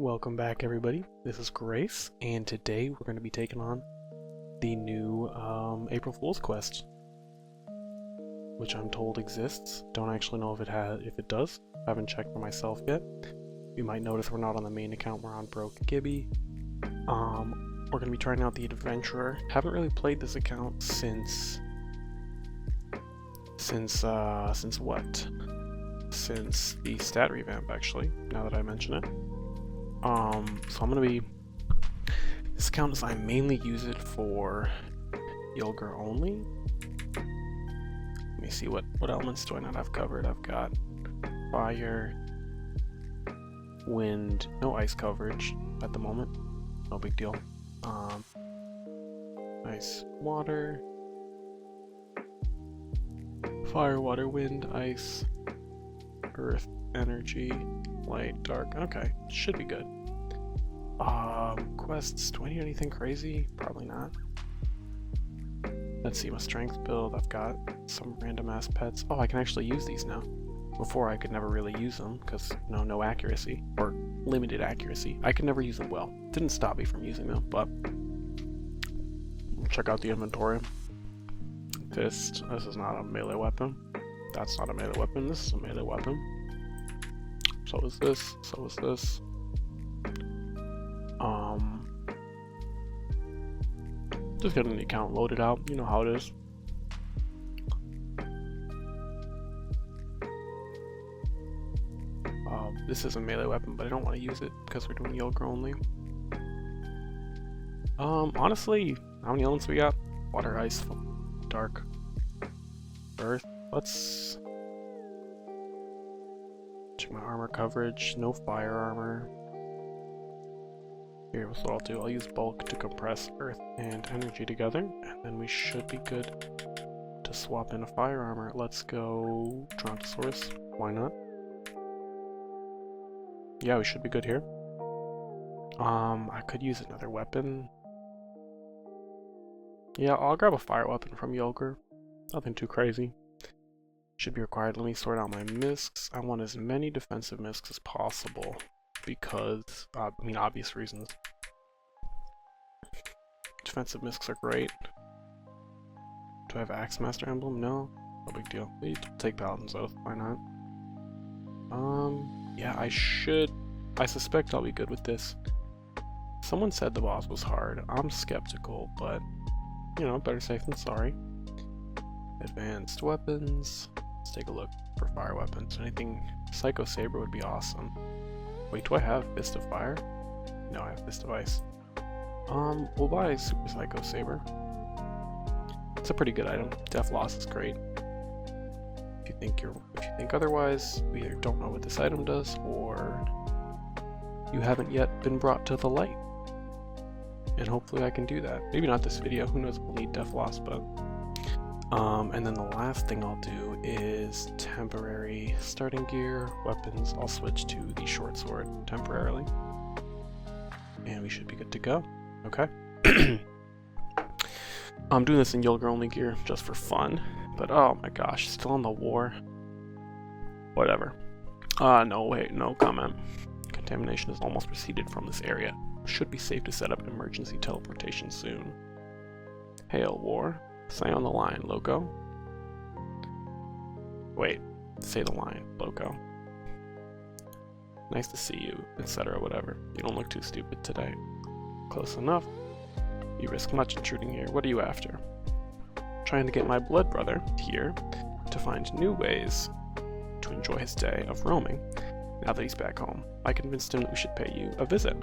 Welcome back, everybody. This is Grace, and today we're going to be taking on the new April Fool's quest, which I'm told exists. Don't actually know if it does. Haven't checked for myself yet. You might notice we're not on the main account. We're on Broke Gibby. We're going to be trying out the Adventurer. Haven't really played this account since what? Since the stat revamp, actually. Now that I mention it. So I'm gonna be. This account is I mainly use it for Yolger only. Let me see what elements do I not have covered. I've got fire, wind, no ice coverage at the moment. No big deal. Ice, water, fire, water, wind, ice, earth, energy, light, dark. Okay, should be good. Quests, do I need anything crazy? Probably not. Let's see, my strength build, I've got some random ass pets. Oh, I can actually use these now. Before I could never really use them, because no accuracy, or limited accuracy. I could never use them well. Didn't stop me from using them, but check out the inventory. Fist, this is not a melee weapon. That's not a melee weapon, this is a melee weapon. So is this, so is this. Just getting the account loaded out, you know how it is. This is a melee weapon, but I don't want to use it because we're doing Yolger only. Honestly, how many elements we got? Water, ice, dark, earth. Let's check my armor coverage. No fire armor. Here's what I'll do. I'll use bulk to compress earth and energy together, and then we should be good to swap in a fire armor. Let's go Brontosaurus. Why not? Yeah, we should be good here. I could use another weapon. Yeah, I'll grab a fire weapon from Yolger. Nothing too crazy. Should be required. Let me sort out my miscs. I want as many defensive miscs as possible because, obvious reasons. Defensive miscs are great. Do I have Axemaster emblem? No big deal. We take Paladin's Oath. Why not? Yeah, I suspect I'll be good with this. Someone said the boss was hard. I'm skeptical, but better safe than sorry. Advanced weapons. Let's take a look for fire weapons. Anything Psycho Saber would be awesome. Wait, do I have Fist of Fire? No, I have Fist of Ice. We'll buy Super Psycho Saber. It's a pretty good item. Def Loss is great. If you think otherwise, we either don't know what this item does, or you haven't yet been brought to the light. And hopefully I can do that. Maybe not this video. Who knows if we'll need Def Loss, but and then the last thing I'll do is temporary starting gear, weapons. I'll switch to the short sword temporarily. And we should be good to go. Okay. I'm doing this in Yolger only gear just for fun. But oh my gosh, still on the war. Whatever. No, wait, no comment. Contamination has almost receded from this area. Should be safe to set up emergency teleportation soon. Hail, war. Stay on the line, Loco. Wait, say the line, Loco. Nice to see you, etc. Whatever. You don't look too stupid today. Close enough. You risk much intruding here. What are you after? Trying to get my blood brother here to find new ways to enjoy his day of roaming now that he's back home. I convinced him that we should pay you a visit.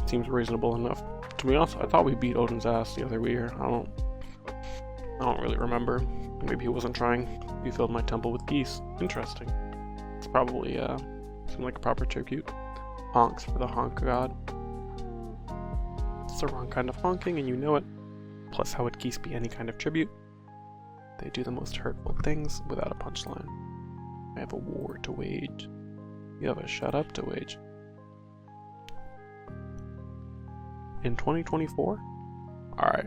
Seems reasonable enough. To be honest, I thought we beat Odin's ass the other year. I don't really remember. Maybe he wasn't trying. He filled my temple with geese. Interesting. It's probably seemed like a proper tribute. Honks for the honk god. It's the wrong kind of honking, and you know it. Plus, how would geese be any kind of tribute? They do the most hurtful things without a punchline. I have a war to wage. You have a shut up to wage. In 2024? Alright.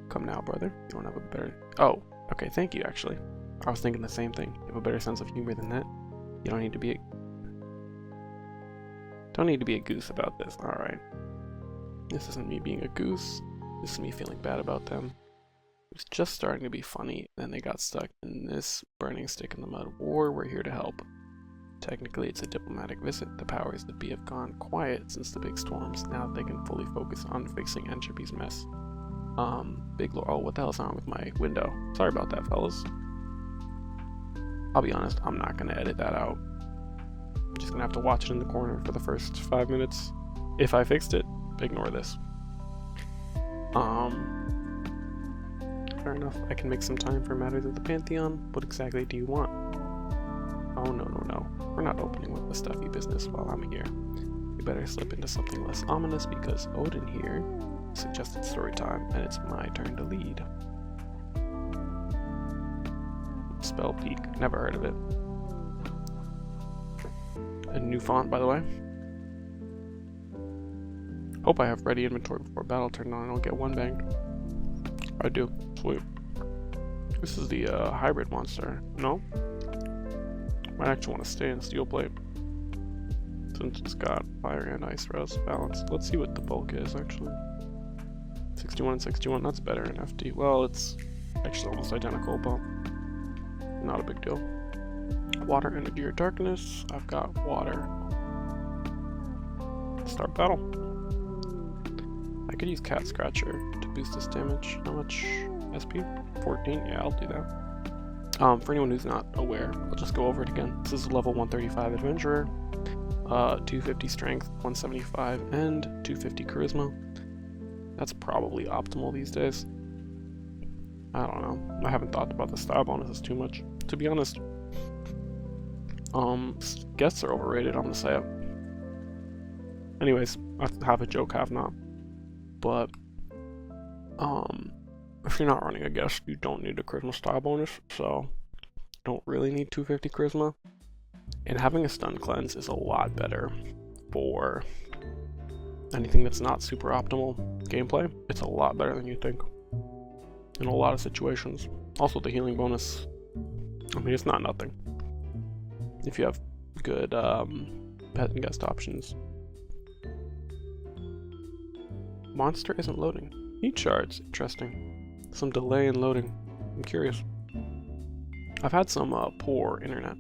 Come now, brother. You don't have a better... Oh, okay, thank you, actually. I was thinking the same thing. You have a better sense of humor than that. You don't need to be Don't need to be a goose about this. Alright. This isn't me being a goose. This is me feeling bad about them. It was just starting to be funny, and then they got stuck in this burning stick in the mud war. We're here to help. Technically, it's a diplomatic visit. The powers that be have gone quiet since the big storms. Now they can fully focus on fixing Entropy's mess. Oh, what the hell's wrong with my window? Sorry about that, fellas. I'll be honest, I'm not gonna edit that out. I'm just gonna have to watch it in the corner for the first 5 minutes. If I fixed it, ignore this. Fair enough. I can make some time for matters of the Pantheon. What exactly do you want? Oh, no. We're not opening with the stuffy business while I'm here. We better slip into something less ominous because Odin here suggested story time, and it's my turn to lead. Spell Peak. Never heard of it. A new font, by the way. Hope I have ready inventory before battle turned on and I'll get one banged. I do. Sweet. This is the hybrid monster. No? Might actually want to stay in steel plate. Since it's got fire and ice res balance. Let's see what the bulk is actually. 61 and 61, that's better in FD. Well, it's actually almost identical, but not a big deal. Water, energy, or darkness. I've got water. Start battle. I could use Cat Scratcher to boost this damage. How much SP? 14? Yeah, I'll do that. For anyone who's not aware, I'll just go over it again. This is a level 135 Adventurer, 250 Strength, 175, and 250 Charisma. That's probably optimal these days. I don't know. I haven't thought about the style bonuses too much. To be honest, guests are overrated, I'm gonna say it. Anyways, that's half a joke, half not. But, if you're not running a guest, you don't need a charisma style bonus, so don't really need 250 charisma. And having a stun cleanse is a lot better for anything that's not super optimal gameplay. It's a lot better than you think in a lot of situations. Also, the healing bonus, I mean, it's not nothing if you have good pet and guest options. Monster isn't loading. Heat shards. Interesting. Some delay in loading. I'm curious. I've had some poor internet,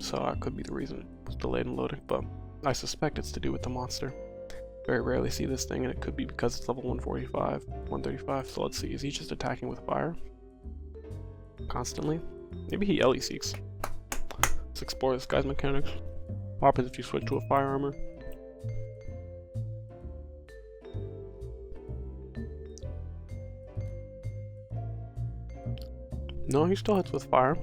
so that could be the reason it's delayed in loading, but I suspect it's to do with the monster. Very rarely see this thing, and it could be because it's level 145, 135, so let's see. Is he just attacking with fire? Constantly? Maybe he Ellie seeks. Let's explore this guy's mechanics. What happens if you switch to a fire armor? No, he still hits with fire.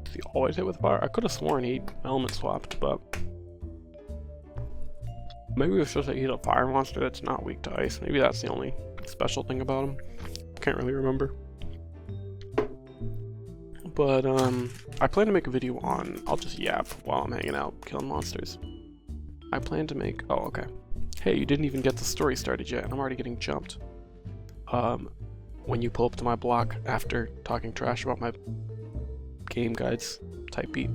Does he always hit with fire? I could have sworn he element swapped, but maybe it's just that he's a fire monster that's not weak to ice. Maybe that's the only special thing about him. Can't really remember. But I plan to make a video on, I'll just yap while I'm hanging out killing monsters. I plan to make, oh okay. Hey, you didn't even get the story started yet, and I'm already getting jumped. When you pull up to my block after talking trash about my game guides, type beat.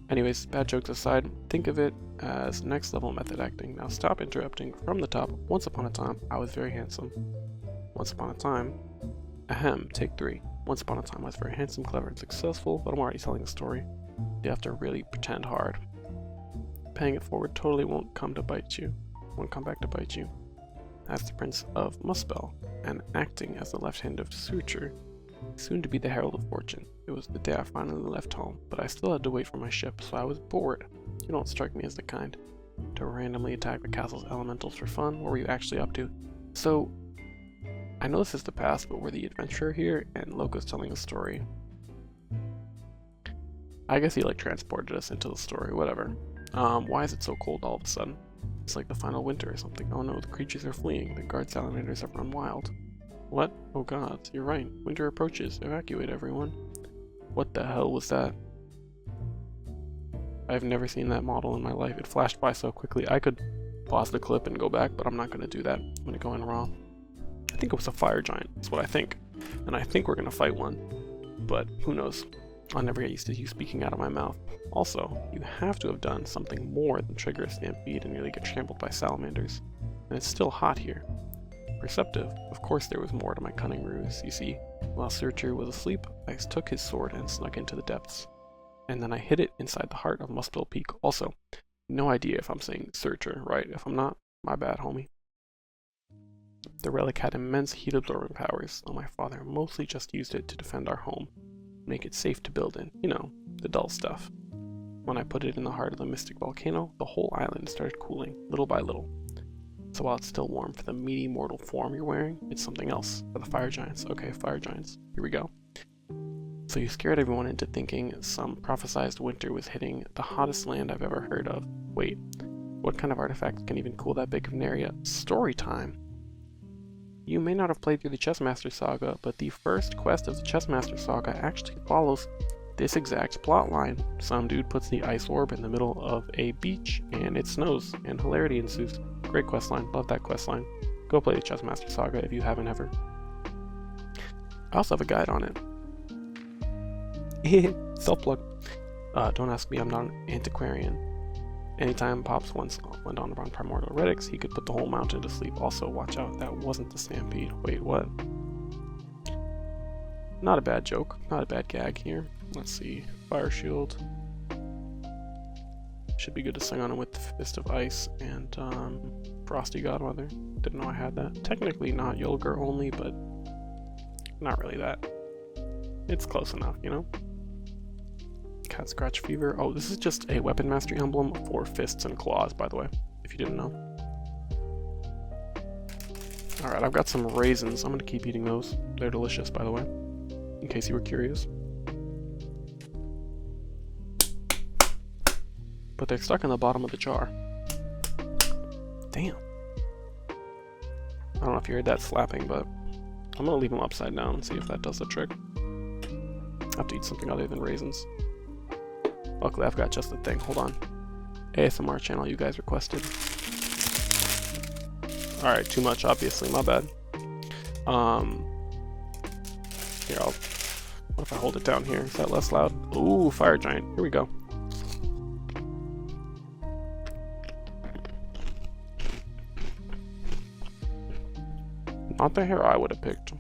Anyways, bad jokes aside, think of it as next level method acting. Now stop interrupting. From the top, once upon a time, I was very handsome. Once upon a time, ahem, take 3. Once upon a time, I was very handsome, clever, and successful, but I'm already telling the story. You have to really pretend hard. Paying it forward totally won't come back to bite you. As the Prince of Muspel, and acting as the left hand of Suture, soon to be the Herald of Fortune. It was the day I finally left home, but I still had to wait for my ship, so I was bored. You don't strike me as the kind to randomly attack the castle's elementals for fun. What were you actually up to? So, I know this is the past, but we're the adventurer here, and Loco's telling a story. I guess he like transported us into the story, whatever. Why is it so cold all of a sudden? It's like the final winter or something. Oh no, the creatures are fleeing. The guard salamanders have run wild. What? Oh god, you're right. Winter approaches. Evacuate everyone. What the hell was that? I've never seen that model in my life. It flashed by so quickly. I could pause the clip and go back, but I'm not going to do that. I'm going to go in raw. I think it was a fire giant. That's what I think. And I think we're going to fight one. But who knows? I'll never get used to you speaking out of my mouth. Also, you have to have done something more than trigger a stampede and nearly get trampled by salamanders. And it's still hot here. Perceptive, of course there was more to my cunning ruse. You see, while Searcher was asleep, I took his sword and snuck into the depths. And then I hid it inside the heart of Muspel Peak. Also, no idea if I'm saying Searcher, right? If I'm not, my bad, homie. The relic had immense heat-absorbing powers, though my father mostly just used it to defend our home, make it safe to build in, you know, the dull stuff. When I put it in the heart of the mystic volcano, the whole island started cooling, little by little. So while it's still warm for the meaty mortal form you're wearing, it's something else, for the fire giants. Okay, fire giants, here we go. So you scared everyone into thinking some prophesized winter was hitting the hottest land I've ever heard of. Wait, what kind of artifact can even cool that big of an area? Story time! You may not have played through the Chessmaster Saga, but the first quest of the Chessmaster Saga actually follows this exact plot line. Some dude puts the ice orb in the middle of a beach, and it snows, and hilarity ensues. Great questline, love that questline. Go play the Chessmaster Saga if you haven't ever. I also have a guide on it. Self-plug. Don't ask me, I'm not an antiquarian. Anytime Pops once went on around primordial relics, he could put the whole mountain to sleep. Also, watch out, that wasn't the stampede. Wait, what? Not a bad joke, not a bad gag here. Let's see, Fire Shield. Should be good to sing on it with the Fist of Ice and Frosty Godmother. Didn't know I had that. Technically not Yulger only, but not really that. It's close enough, you know? Cat Scratch Fever. Oh, this is just a weapon mastery emblem for fists and claws, by the way, if you didn't know. Alright, I've got some raisins. I'm gonna keep eating those. They're delicious, by the way, in case you were curious. But they're stuck in the bottom of the jar. Damn. I don't know if you heard that slapping, but I'm gonna leave them upside down and see if that does the trick. I have to eat something other than raisins. Luckily, I've got just the thing. Hold on. ASMR channel you guys requested. Alright, too much, obviously. My bad. Here, what if I hold it down here? Is that less loud? Ooh, fire giant. Here we go. Not the hair I would have picked.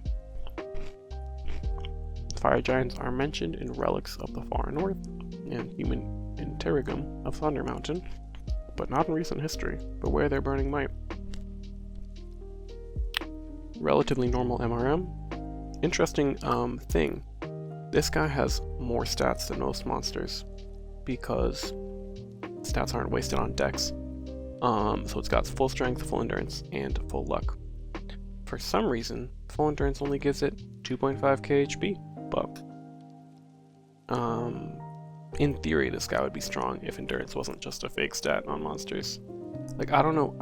Fire giants are mentioned in relics of the far north and human interregnum of Thunder Mountain, but not in recent history. Beware their burning might. Relatively normal MRM. Interesting thing. This guy has more stats than most monsters because stats aren't wasted on dex. So it's got full strength, full endurance, and full luck. For some reason, full endurance only gives it 2.5k HP, but in theory this guy would be strong if endurance wasn't just a fake stat on monsters. Like I don't know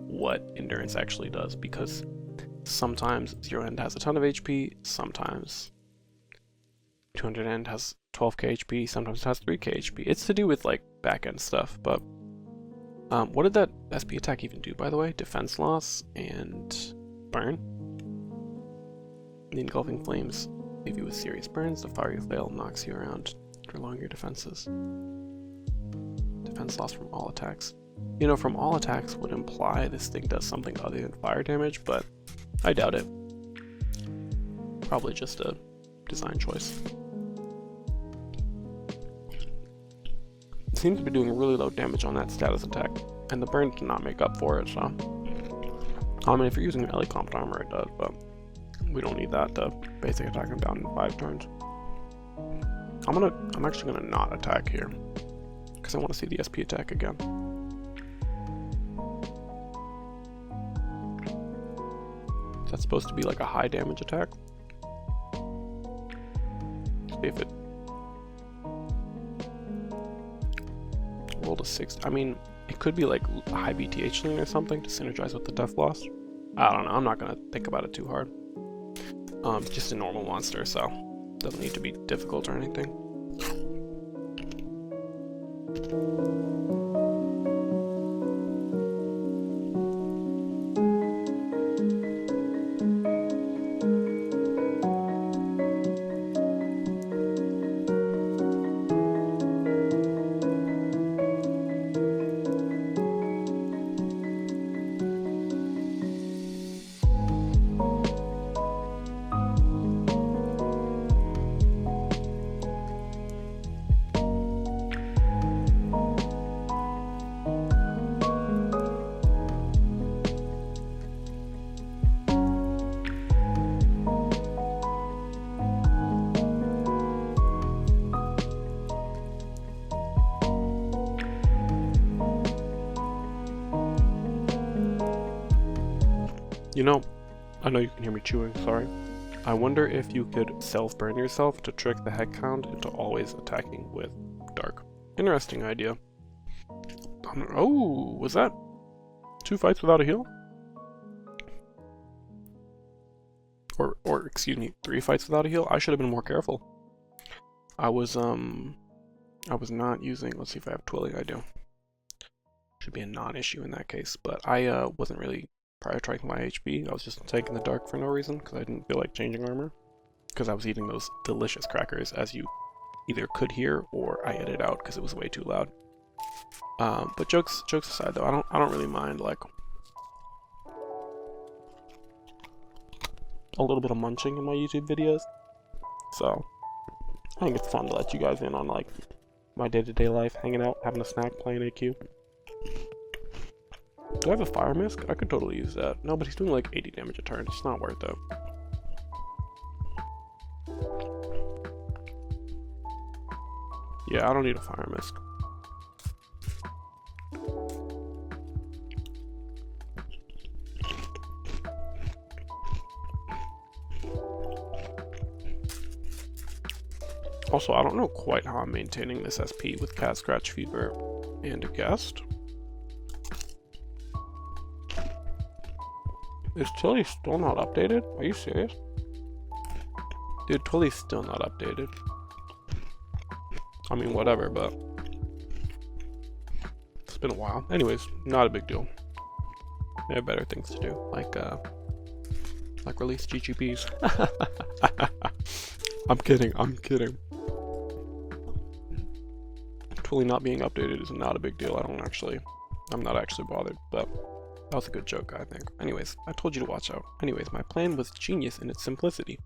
what endurance actually does, because sometimes 0 end has a ton of HP, sometimes 200 end has 12k HP, sometimes it has 3k HP. It's to do with like back end stuff, but what did that SP attack even do, by the way? Defense loss and burn? The engulfing flames leave you with serious burns. The fiery flail knocks you around, prolong your defenses. Defense loss from all attacks. You know, from all attacks would imply this thing does something other than fire damage, but I doubt it. Probably just a design choice. It seems to be doing really low damage on that status attack, and the burn did not make up for it, so... I mean, if you're using melee comp armor, it does, but we don't need that to basic attack him down in 5 turns. I'm actually gonna not attack here, because I want to see the SP attack again. That's supposed to be like a high damage attack. See if it rolled a 6. I mean, it could be like a high BTH lane or something to synergize with the death loss. I don't know, I'm not gonna think about it too hard. Just a normal monster, so doesn't need to be difficult or anything. You know, I know you can hear me chewing, sorry. I wonder if you could self-burn yourself to trick the headhound into always attacking with dark. Interesting idea. Oh, was that 2 fights without a heal? Or excuse me, 3 fights without a heal? I should have been more careful. I was not using, let's see if I have twilling, I do. Should be a non-issue in that case, but I wasn't really prioritizing my HP. I was just taking the dark for no reason, because I didn't feel like changing armor. Because I was eating those delicious crackers, as you either could hear or I edited out because it was way too loud. But jokes aside though, I don't really mind like a little bit of munching in my YouTube videos. So I think it's fun to let you guys in on like my day-to-day life, hanging out, having a snack, playing AQ. Do I have a fire mist? I could totally use that. No, but he's doing like 80 damage a turn. It's not worth it. Yeah, I don't need a fire mist. Also, I don't know quite how I'm maintaining this SP with cat scratch fever and a guest. Is Tilly still not updated? Are you serious? Dude, Tilly's still not updated. I mean, whatever, but it's been a while. Anyways, not a big deal. They have better things to do, like release GGPs. I'm kidding. Twilly not being updated is not a big deal. I'm not actually bothered, but that was a good joke, I think. Anyways, I told you to watch out. Anyways, my plan was genius in its simplicity.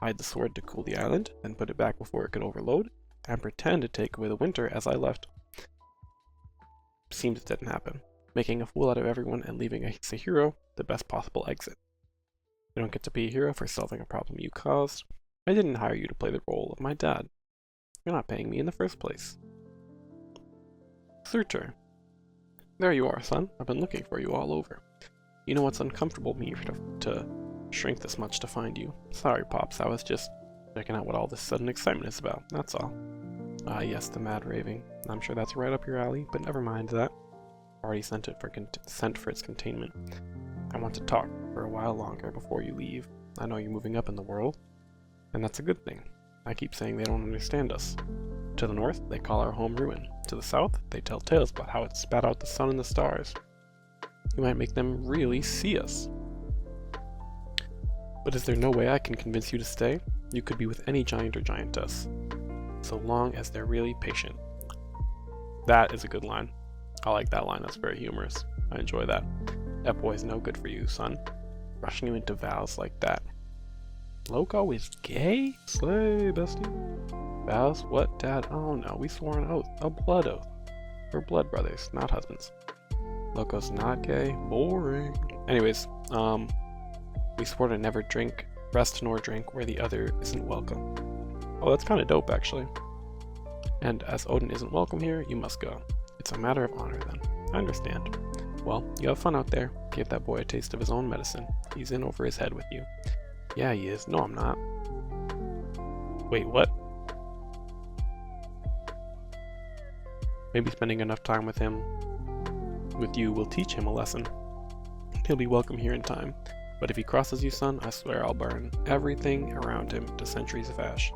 I had the sword to cool the island, then put it back before it could overload, and pretend to take away the winter as I left. Seems it didn't happen, making a fool out of everyone and leaving a hero the best possible exit. You don't get to be a hero for solving a problem you caused. I didn't hire you to play the role of my dad. You're not paying me in the first place. Surtur. There you are, son. I've been looking for you all over. You know what's uncomfortable me to shrink this much to find you. Sorry, Pops, I was just checking out what all this sudden excitement is about, that's all. Ah, yes, the mad raving. I'm sure that's right up your alley, but never mind that. Already sent for its containment. I want to talk for a while longer before you leave. I know you're moving up in the world, and that's a good thing. I keep saying they don't understand us. To the north, they call our home ruin. To the south, they tell tales about how it spat out the sun and the stars. You might make them really see us. But is there no way I can convince you to stay? You could be with any giant or giantess, so long as they're really patient. That is a good line. I like that line, that's very humorous. I enjoy that. That boy's no good for you, son. Rushing you into vows like that. Loco is gay? Slay, bestie. Vows? What, Dad? Oh no, we swore an oath. A blood oath. We're blood brothers, not husbands. Loco's not gay? Boring. Anyways, we swore to never rest nor drink where the other isn't welcome. Oh, that's kind of dope, actually. And as Odin isn't welcome here, you must go. It's a matter of honor, then. I understand. Well, you have fun out there. Give that boy a taste of his own medicine. He's in over his head with you. Yeah, he is. No, I'm not. Wait, what? Maybe spending enough time with you will teach him a lesson. He'll be welcome here in time. But if he crosses you, son, I swear I'll burn everything around him to centuries of ash.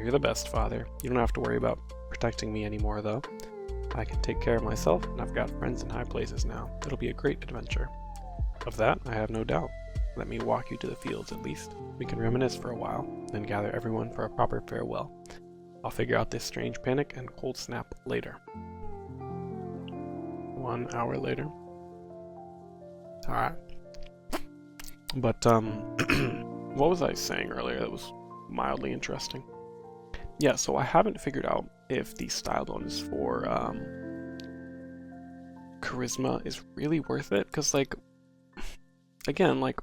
You're the best, father. You don't have to worry about protecting me anymore, though. I can take care of myself, and I've got friends in high places now. It'll be a great adventure. Of that, I have no doubt. Let me walk you to the fields, at least. We can reminisce for a while, then gather everyone for a proper farewell. I'll figure out this strange panic and cold snap later. 1 hour later. Alright. But, what was I saying earlier that was mildly interesting? Yeah, so I haven't figured out if the style bonus for, charisma is really worth it, because, like, again, like,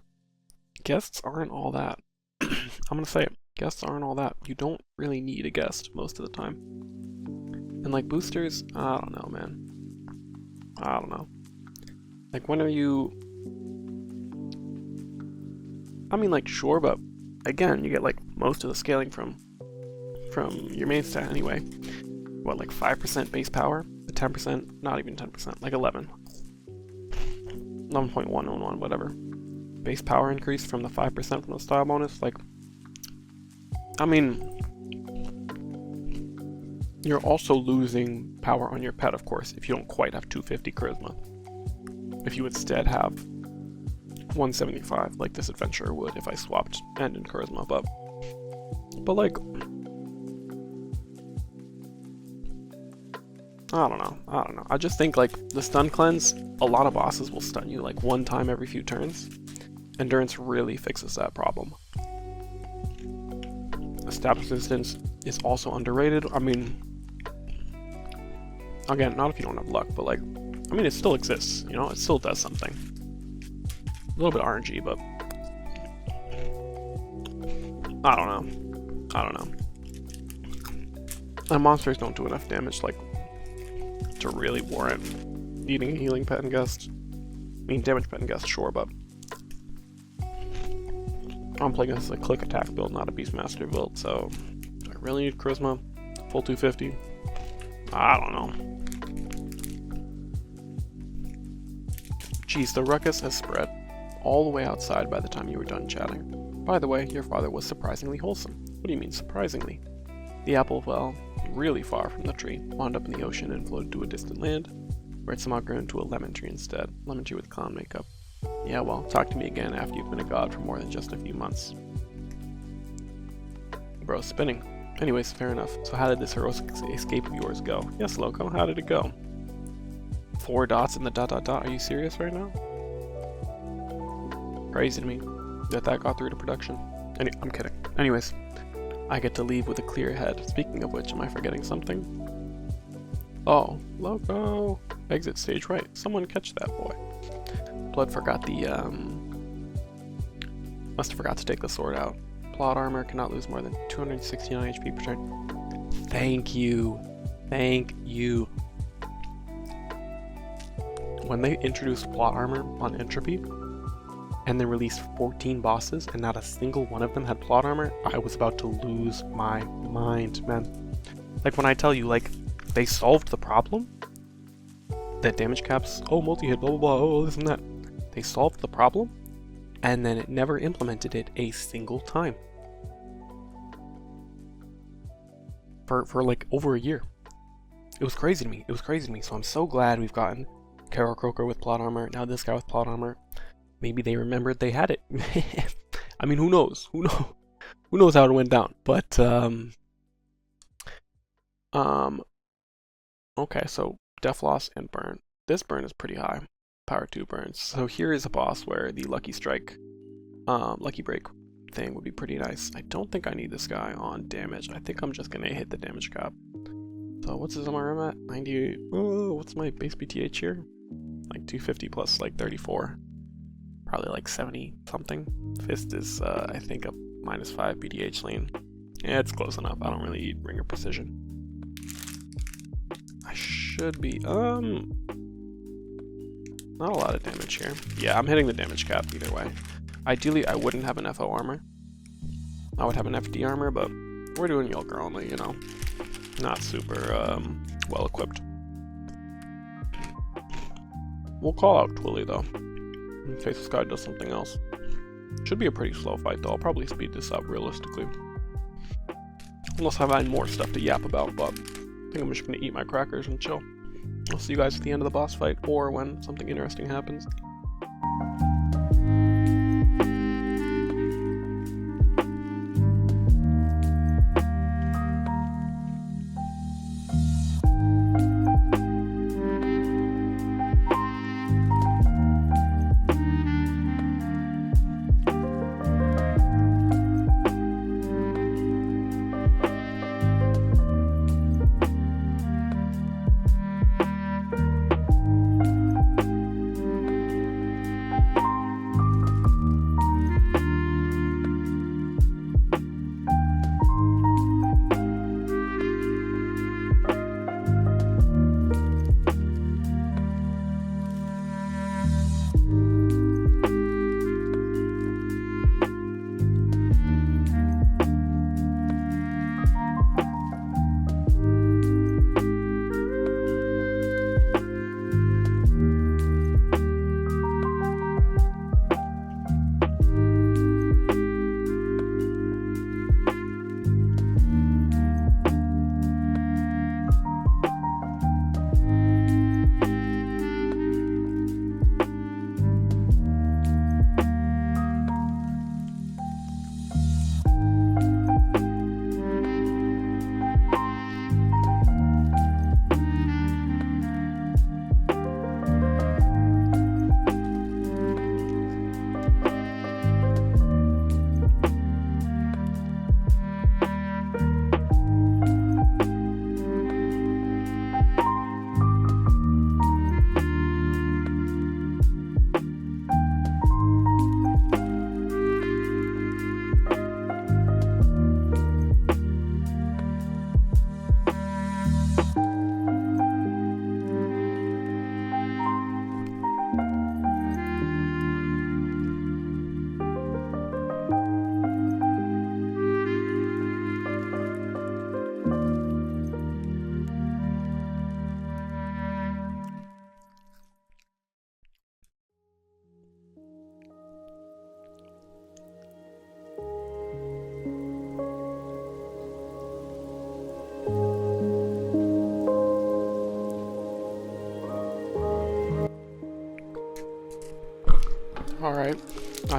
guests aren't all that. I'm gonna say it. Guests aren't all that. You don't really need a guest most of the time. And, like, boosters, I don't know, man. I don't know. Like, when are you I mean, like, sure, but again, you get like most of the scaling from your main stat anyway. What, like 5% base power? 10%? Not even 10%, like 11.111, whatever. Base power increase from the 5% from the style bonus. Like, I mean, you're also losing power on your pet, of course, if you don't quite have 250 charisma. If you instead have 175, like this adventurer would if I swapped end and charisma, but like, I don't know. I just think like the stun cleanse, a lot of bosses will stun you like one time every few turns. Endurance really fixes that problem. Established resistance is also underrated. I mean, again, not if you don't have luck, but like, I mean, it still exists, you know, it still does something. A little bit RNG, but I don't know. And monsters don't do enough damage, like, to really warrant needing a healing pet and guest. I mean, damage pet and guest, sure, but I'm playing this as a click attack build, not a Beastmaster build, so do I really need charisma? Full 250? I don't know. Geez, the ruckus has spread all the way outside by the time you were done chatting. By the way, your father was surprisingly wholesome. What do you mean, surprisingly? The apple fell really far from the tree, wound up in the ocean, and floated to a distant land, where it somehow grew into a lemon tree instead. Lemon tree with clown makeup. Yeah, well, talk to me again after you've been a god for more than just a few months. Bro, spinning. Anyways, fair enough. So how did this heroic escape of yours go? Yes, Loco, how did it go? 4 dots in the ... Are you serious right now? Crazy to me that got through to production. I'm kidding. Anyways, I get to leave with a clear head. Speaking of which, am I forgetting something? Oh, Loco! Exit stage right. Someone catch that boy. Blood forgot the, must have forgot to take the sword out. Plot armor cannot lose more than 269 HP per turn. Thank you. Thank you. When they introduced plot armor on Entropy, and then released 14 bosses, and not a single one of them had plot armor, I was about to lose my mind, man. Like, when I tell you, like, they solved the problem, that damage caps, oh, multi-hit, blah, blah, blah, oh, this and that. They solved the problem, and then it never implemented it a single time. For like, over a year. It was crazy to me. So I'm so glad we've gotten Carol Croker with plot armor, now this guy with plot armor. Maybe they remembered they had it. I mean, who knows? Who knows how it went down? But okay, so Death Loss and Burn. This burn is pretty high. Power 2 burns. So here is a boss where the Lucky Strike, Lucky Break thing would be pretty nice. I don't think I need this guy on damage. I think I'm just gonna hit the damage cap. So what's his MRM at? 90. Oh, what's my base BTH here? Like 250 plus like 34. Probably like 70 something. Fist is I think a -5 BDH lane. Yeah, it's close enough. I don't really need ringer precision. I should be not a lot of damage here. Yeah, I'm hitting the damage cap either way. Ideally I wouldn't have an FO armor. I would have an FD armor, but we're doing Yulker only, you know. Not super well equipped. We'll call out Twilly though. Faceless Guy does something else. Should be a pretty slow fight though. I'll probably speed this up realistically. Unless I find more stuff to yap about, but I think I'm just gonna eat my crackers and chill. I'll see you guys at the end of the boss fight or when something interesting happens.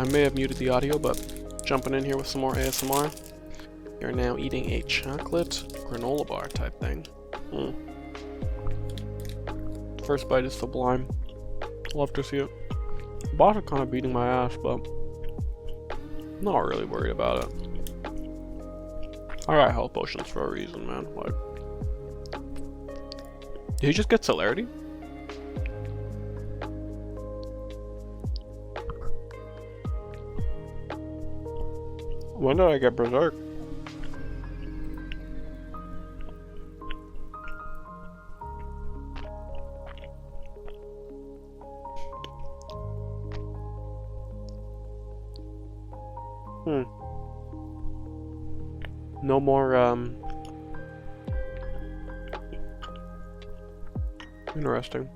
I may have muted the audio, but jumping in here with some more ASMR. You're now eating a chocolate granola bar type thing. First bite is sublime. Love to see it. The boss are kind of beating my ass, but I'm not really worried about it. I got health potions for a reason, man. Like, did he just get celerity? When did I get berserk? No more, interesting.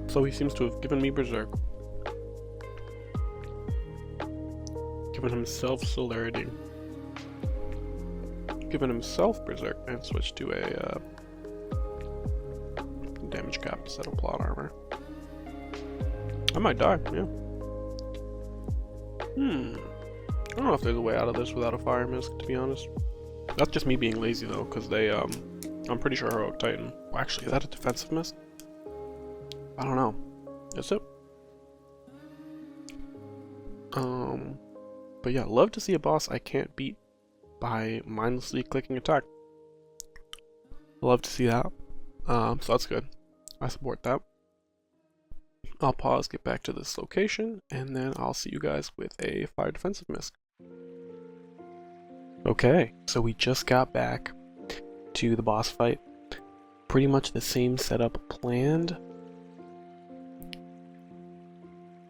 So he seems to have given me berserk. Given himself celerity. Given himself berserk and switched to a damage cap instead of plot armor. I might die, yeah. I don't know if there's a way out of this without a fire mist, to be honest. That's just me being lazy though, because they I'm pretty sure Heroic Titan. Well, actually, is that a defensive mist? I don't know. Is it? But yeah, love to see a boss I can't beat by mindlessly clicking attack. Love to see that. So that's good. I support that. I'll pause, get back to this location, and then I'll see you guys with a fire defensive mist. Okay, so we just got back to the boss fight. Pretty much the same setup planned.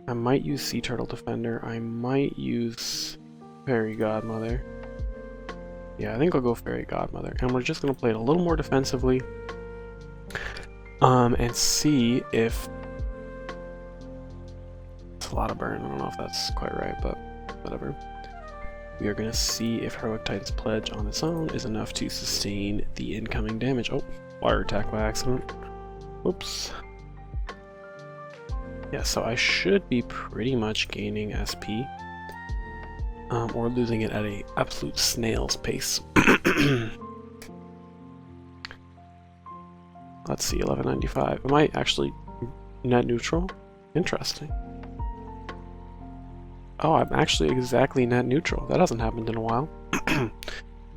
I might use Sea Turtle Defender. I might use Fairy Godmother. Yeah, I think I'll go Fairy Godmother. And we're just going to play it a little more defensively. And see if... It's a lot of burn. I don't know if that's quite right, but whatever. We are going to see if Heroic Titan's Pledge on its own is enough to sustain the incoming damage. Oh, fire attack by accident. Oops. Yeah, so I should be pretty much gaining SP, or losing it at an absolute snail's pace. Let's see, 1195. Am I actually net neutral? Interesting. Oh, I'm actually exactly net neutral. That hasn't happened in a while.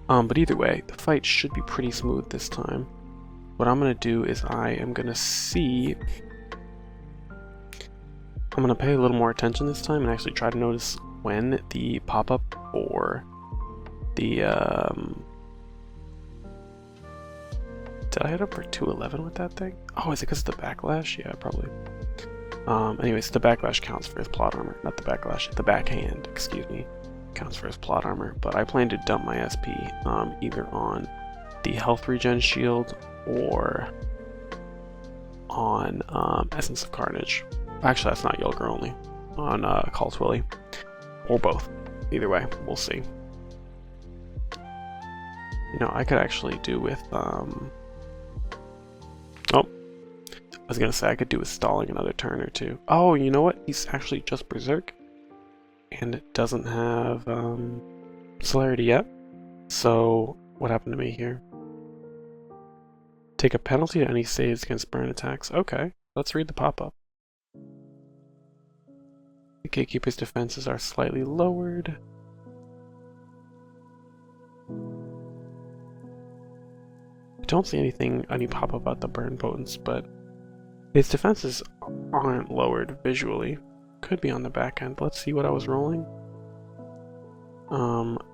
But either way, the fight should be pretty smooth this time. What I'm going to do is I am going to see... I'm going to pay a little more attention this time and actually try to notice when the pop-up or the, did I hit up for 211 with that thing? Oh, is it because of the backlash? Yeah, probably. Anyways, the backlash counts for his plot armor. Not the backlash, the backhand, excuse me, counts for his plot armor. But I plan to dump my SP either on the health regen shield or on Essence of Carnage. Actually, that's not Yulker only. On Call Twilly. Or both. Either way, we'll see. You know, I could actually do with... Oh. I was gonna say I could do with stalling another turn or two. Oh, you know what? He's actually just Berserk. And it doesn't have celerity yet. So, what happened to me here? Take a penalty to any saves against burn attacks. Okay, let's read the pop-up. The Gatekeeper's defenses are slightly lowered. I don't see any pop-up about the burn potence, but its defenses aren't lowered visually. Could be on the back end. Let's see what I was rolling.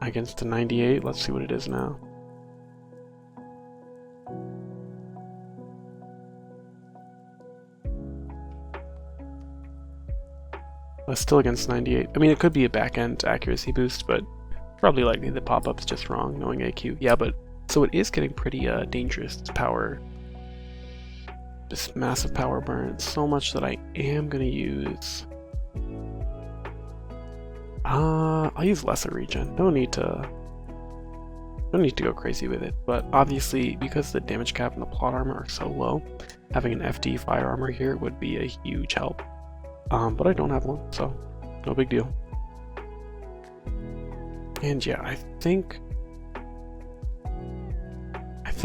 Against a 98. Let's see what it is now. Still against 98. I mean, it could be a back-end accuracy boost, but probably likely the pop-up's just wrong, knowing AQ. Yeah, but so it is getting pretty dangerous. Its power this massive power burn so much that I am gonna use. I'll use lesser regen. No need to go crazy with it. But obviously, because the damage cap and the plot armor are so low, having an FD fire armor here would be a huge help. But I don't have one, so no big deal. And yeah, I think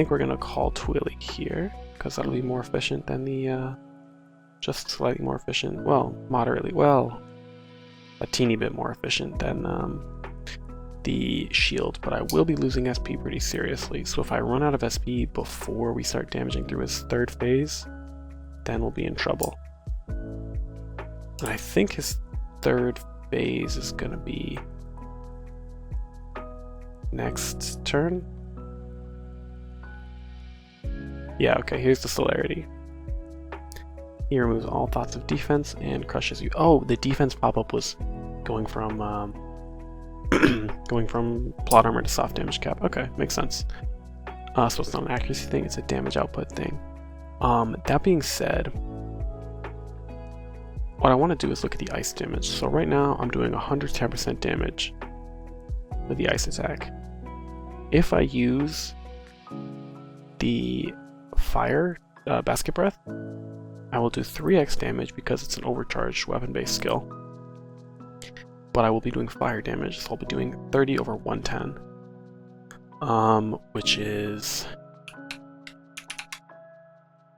we're gonna call Twilly here, because that'll be more efficient than the just slightly more efficient. Well, moderately. Well, a teeny bit more efficient than the shield, but I will be losing SP pretty seriously. So if I run out of SP before we start damaging through his third phase, then we'll be in trouble. And I think his third phase is gonna be next turn. Yeah, okay, here's the celerity. He removes all thoughts of defense and crushes you. Oh, the defense pop-up was going from going from plot armor to soft damage cap. Okay, makes sense. So it's not an accuracy thing, it's a damage output thing. That being said, what I want to do is look at the ice damage. So right now I'm doing 110% damage with the ice attack. If I use the fire basket breath, I will do 3x damage because it's an overcharged weapon-based skill. But I will be doing fire damage, so I'll be doing 30 over 110, which is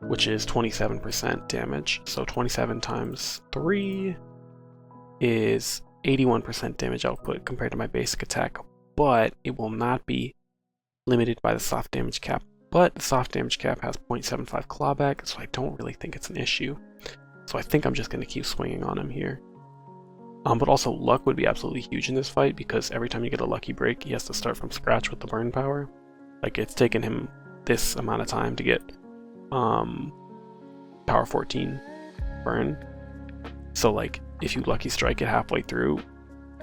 27% damage. So 27 times 3 is 81% damage output compared to my basic attack, but it will not be limited by the soft damage cap. But the soft damage cap has 0.75 clawback, so I don't really think it's an issue. So I think I'm just going to keep swinging on him here. But also luck would be absolutely huge in this fight, because every time you get a lucky break, he has to start from scratch with the burn power. Like, it's taken him this amount of time to get power 14 burn. So like, if you lucky strike it halfway through,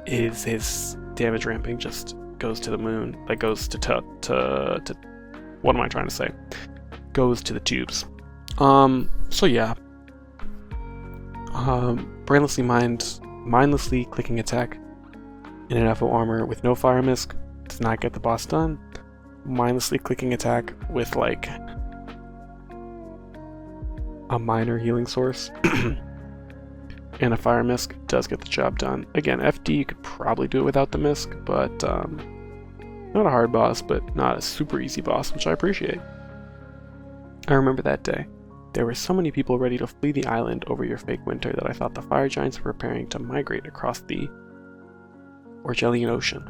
his damage ramping just goes to the moon. Like, goes to what am I trying to say? Goes to the tubes. So yeah. Mindlessly clicking attack in an FO armor with no fire misc does not get the boss done. Mindlessly clicking attack with like a minor healing source and a fire misc does get the job done. Again, FD you could probably do it without the misc, but not a hard boss, but not a super easy boss, which I appreciate. I remember that day. There were so many people ready to flee the island over your fake winter that I thought the fire giants were preparing to migrate across the Orgellian Ocean.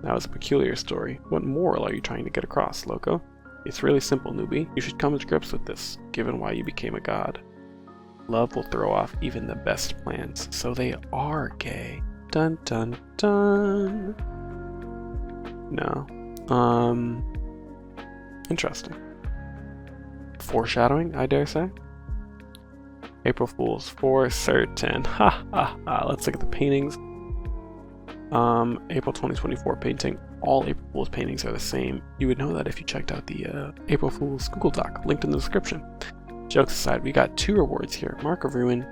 That was a peculiar story. What moral are you trying to get across, Loco? It's really simple, newbie. You should come to grips with this, given why you became a god. Love will throw off even the best plans, so they are gay. Dun dun dun. No. Interesting. Foreshadowing, I dare say. April Fools, for certain. Ha ha ha. Let's look at the paintings. April 2024 painting. All April Fools paintings are the same. You would know that if you checked out the April Fools Google Doc, linked in the description. Jokes aside, we got 2 rewards here. Mark of Ruin.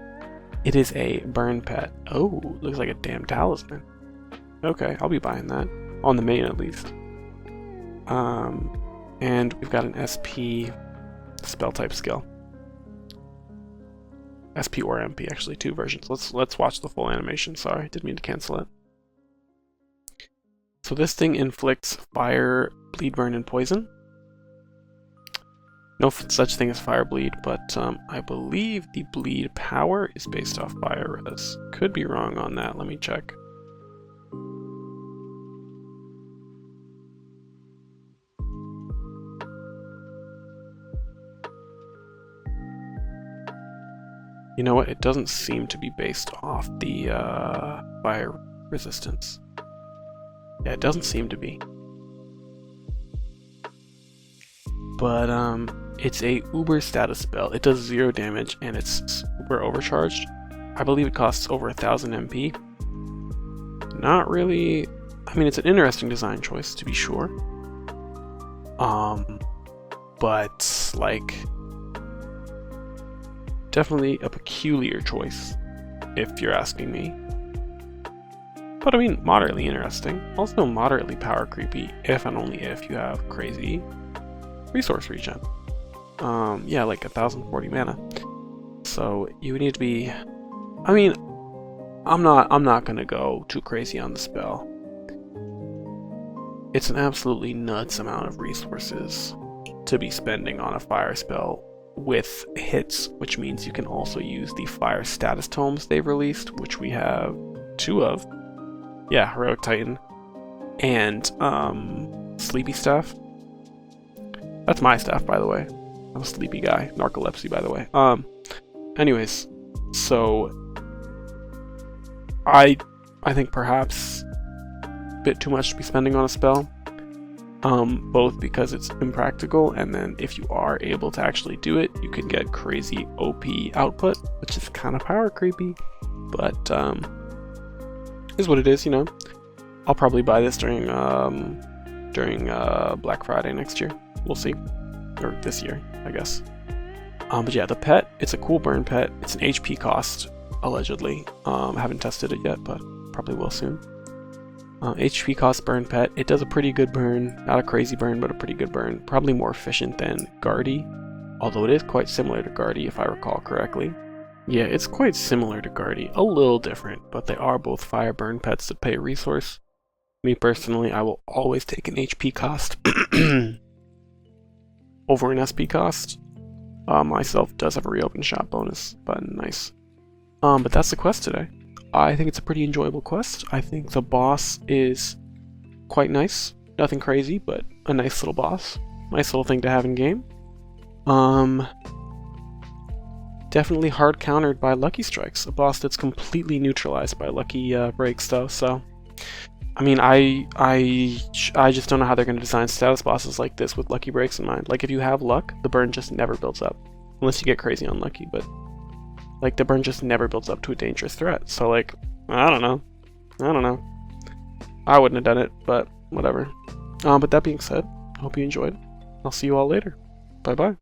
It is a burn pet. Oh, looks like a damn talisman. Okay, I'll be buying that. On the main, at least. And we've got an SP spell type skill. SP or MP, actually, 2 versions. Let's watch the full animation. Sorry, didn't mean to cancel it. So this thing inflicts fire, bleed, burn, and poison. No such thing as fire bleed, but I believe the bleed power is based off fire res. Could be wrong on that. Let me check. You know what? It doesn't seem to be based off the fire resistance. Yeah, it doesn't seem to be. But it's a uber status spell. It does 0 damage and it's super overcharged. I believe it costs over 1000 MP. Not really. I mean, it's an interesting design choice to be sure. But like, definitely a peculiar choice, if you're asking me. But I mean, moderately interesting. Also moderately power creepy, if and only if you have crazy resource regen. Yeah, like 1040 mana. So you would need to be. I mean, I'm not gonna go too crazy on the spell. It's an absolutely nuts amount of resources to be spending on a fire spell with hits, which means you can also use the fire status tomes they've released, which we have 2 of. Yeah, Heroic Titan and Sleepy Staff. That's my staff, by the way. I'm a sleepy guy. Narcolepsy, by the way. Anyways, so I think perhaps a bit too much to be spending on a spell. Both because it's impractical, and then if you are able to actually do it, you can get crazy OP output, which is kind of power creepy, but is what it is, you know. I'll probably buy this during Black Friday next year. We'll see, or this year, I guess. But yeah, the pet, it's a cool burn pet. It's an HP cost, allegedly. I haven't tested it yet, but probably will soon. HP cost burn pet. It does a pretty good burn. Not a crazy burn, but a pretty good burn. Probably more efficient than Guardy, although it is quite similar to Guardy if I recall correctly. Yeah, it's quite similar to Guardy. A little different, but they are both fire burn pets that pay a resource. Me personally, I will always take an HP cost over an SP cost. Myself does have a reopen shop bonus, but nice. But that's the quest today. I think it's a pretty enjoyable quest. I think the boss is quite nice. Nothing crazy, but a nice little boss. Nice little thing to have in game. Definitely hard countered by Lucky Strikes, a boss that's completely neutralized by Lucky Breaks though, so... I mean, I just don't know how they're going to design status bosses like this with Lucky Breaks in mind. Like, if you have luck, the burn just never builds up. Unless you get crazy unlucky, but... like, the burn just never builds up to a dangerous threat. So, like, I don't know. I wouldn't have done it, but whatever. But that being said, hope you enjoyed. I'll see you all later. Bye-bye.